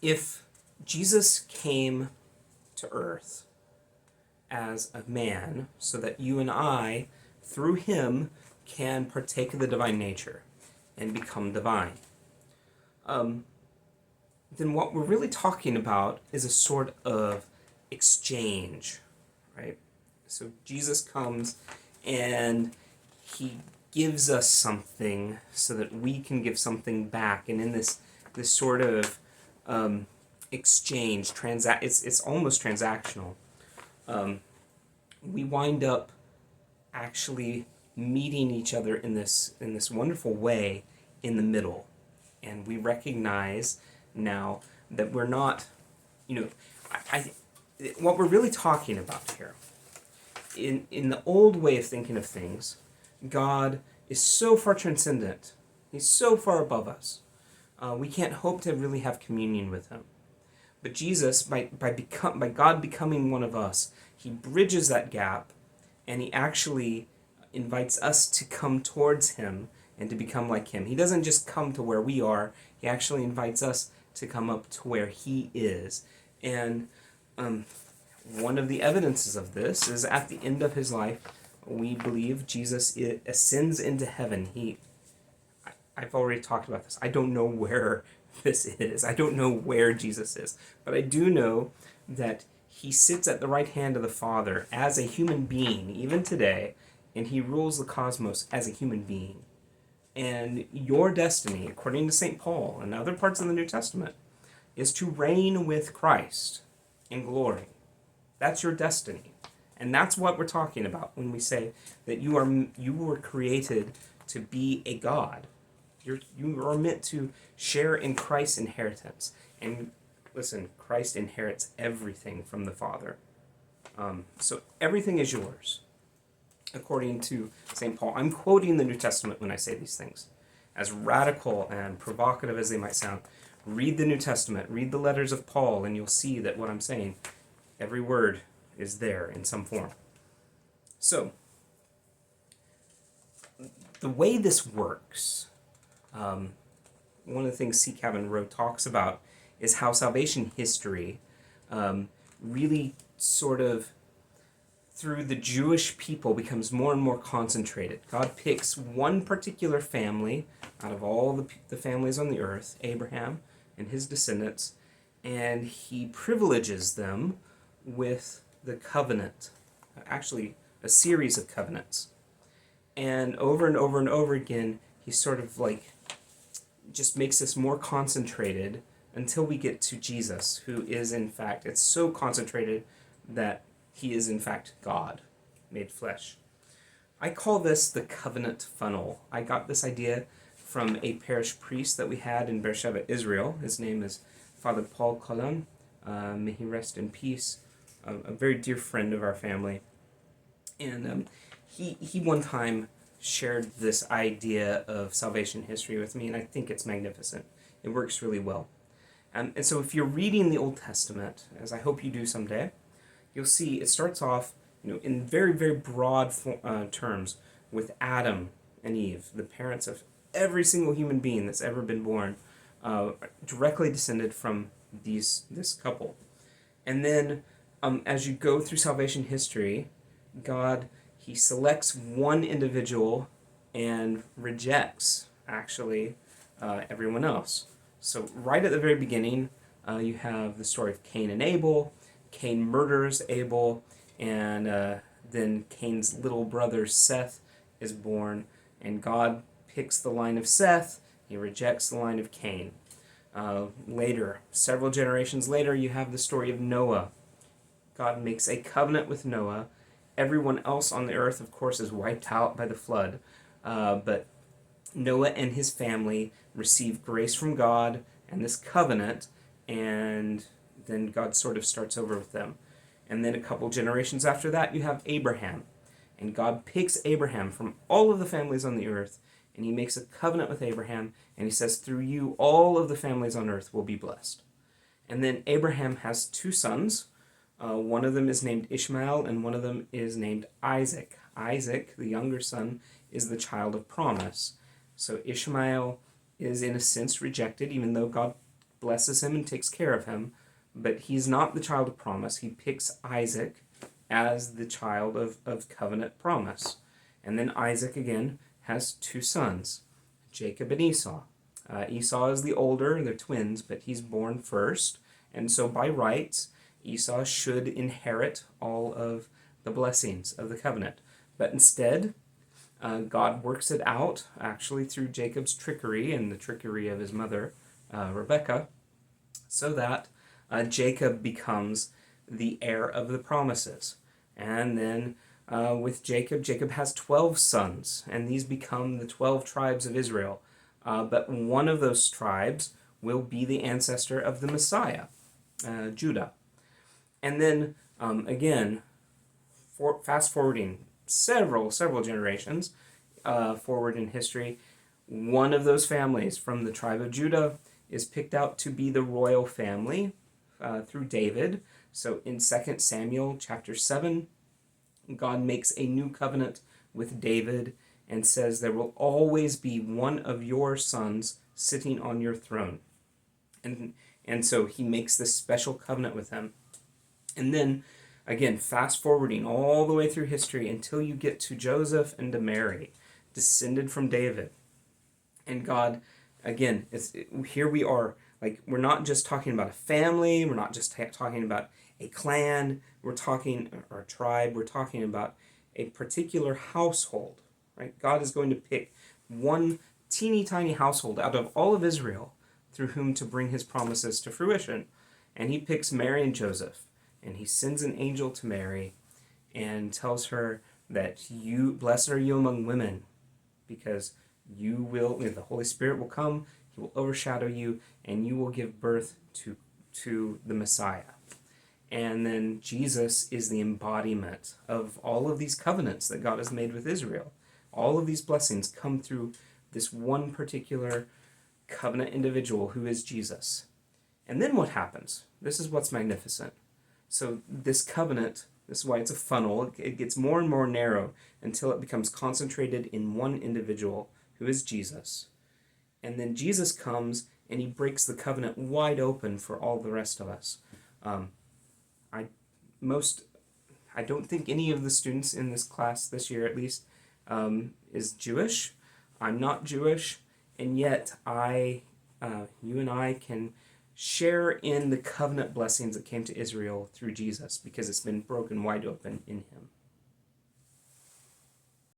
If Jesus came to earth as a man so that you and I, through him, can partake of the divine nature and become divine, then what we're really talking about is a sort of exchange, right? So Jesus comes and he gives us something so that we can give something back, and in this sort of exchange, it's almost transactional. We wind up actually meeting each other in this wonderful way in the middle, and we recognize now that we're not, you know, I what we're really talking about here in the old way of thinking of things, God is so far transcendent. He's so far above us. We can't hope to really have communion with him. But Jesus, by God becoming one of us, he bridges that gap, and he actually invites us to come towards him and to become like him. He doesn't just come to where we are, he actually invites us to come up to where he is. And one of the evidences of this is at the end of his life, we believe Jesus ascends into heaven. I've already talked about this. I don't know where this is. I don't know where Jesus is. But I do know that he sits at the right hand of the Father as a human being, even today, and he rules the cosmos as a human being. And your destiny, according to St. Paul and other parts of the New Testament, is to reign with Christ in glory. That's your destiny. And that's what we're talking about when we say that you were created to be a God. You are meant to share in Christ's inheritance. And listen, Christ inherits everything from the Father. So everything is yours, according to St. Paul. I'm quoting the New Testament when I say these things. As radical and provocative as they might sound, read the New Testament, read the letters of Paul, and you'll see that what I'm saying, every word is there in some form. So, the way this works, one of the things C. Kavin Rowe talks about is how salvation history really sort of, through the Jewish people, becomes more and more concentrated. God picks one particular family out of all the families on the earth, Abraham and his descendants, and he privileges them with the covenant, actually a series of covenants. And over and over again, he sort of like just makes us more concentrated until we get to Jesus, who is in fact, it's so concentrated that he is in fact God made flesh. I call this the covenant funnel. I got this idea from a parish priest that we had in Beersheba, Israel. His name is Father Paul Kolan. May he rest in peace. A very dear friend of our family. And he one time shared this idea of salvation history with me, and I think it's magnificent. It works really well. And so if you're reading the Old Testament, as I hope you do someday, you'll see it starts off, in very, very broad terms with Adam and Eve, the parents of every single human being that's ever been born, directly descended from this couple. And then as you go through salvation history, God, he selects one individual and rejects, actually, everyone else. So right at the very beginning, you have the story of Cain and Abel. Cain murders Abel, and then Cain's little brother Seth is born, and God picks the line of Seth. He rejects the line of Cain. Later, several generations later, you have the story of Noah. God makes a covenant with Noah. Everyone else on the earth, of course, is wiped out by the flood. But Noah and his family receive grace from God and this covenant, and then God sort of starts over with them. And then a couple generations after that, you have Abraham. And God picks Abraham from all of the families on the earth, and he makes a covenant with Abraham, and he says, through you, all of the families on earth will be blessed. And then Abraham has two sons. One of them is named Ishmael, and one of them is named Isaac. Isaac, the younger son, is the child of promise. So Ishmael is, in a sense, rejected, even though God blesses him and takes care of him, but he's not the child of promise. He picks Isaac as the child of covenant promise. And then Isaac again has two sons, Jacob and Esau. Esau is the older, they're twins, but he's born first. And so by rights, Esau should inherit all of the blessings of the covenant. But instead, God works it out, actually, through Jacob's trickery and the trickery of his mother, Rebekah, so that Jacob becomes the heir of the promises. And then with Jacob, Jacob has 12 sons, and these become the 12 tribes of Israel. But one of those tribes will be the ancestor of the Messiah, Judah. And then, again, fast forwarding several generations forward in history, one of those families from the tribe of Judah is picked out to be the royal family through David. So in 2 Samuel chapter 7, God makes a new covenant with David and says there will always be one of your sons sitting on your throne. And so he makes this special covenant with him. And then, again, fast forwarding all the way through history until you get to Joseph and to Mary, descended from David. And God, again, here we are. Like, we're not just talking about a family. We're not just talking about a clan. We're talking, or a tribe. We're talking about a particular household, right? God is going to pick one teeny tiny household out of all of Israel through whom to bring his promises to fruition. And he picks Mary and Joseph. And he sends an angel to Mary and tells her that blessed are you among women, because the Holy Spirit will come, he will overshadow you, and you will give birth to the Messiah. And then Jesus is the embodiment of all of these covenants that God has made with Israel. All of these blessings come through this one particular covenant individual who is Jesus. And then what happens? This is what's magnificent. So this covenant, this is why it's a funnel, it gets more and more narrow until it becomes concentrated in one individual who is Jesus. And then Jesus comes and he breaks the covenant wide open for all the rest of us. I don't think any of the students in this class this year, at least, is Jewish. I'm not Jewish, and yet you and I can share in the covenant blessings that came to Israel through Jesus, because it's been broken wide open in him.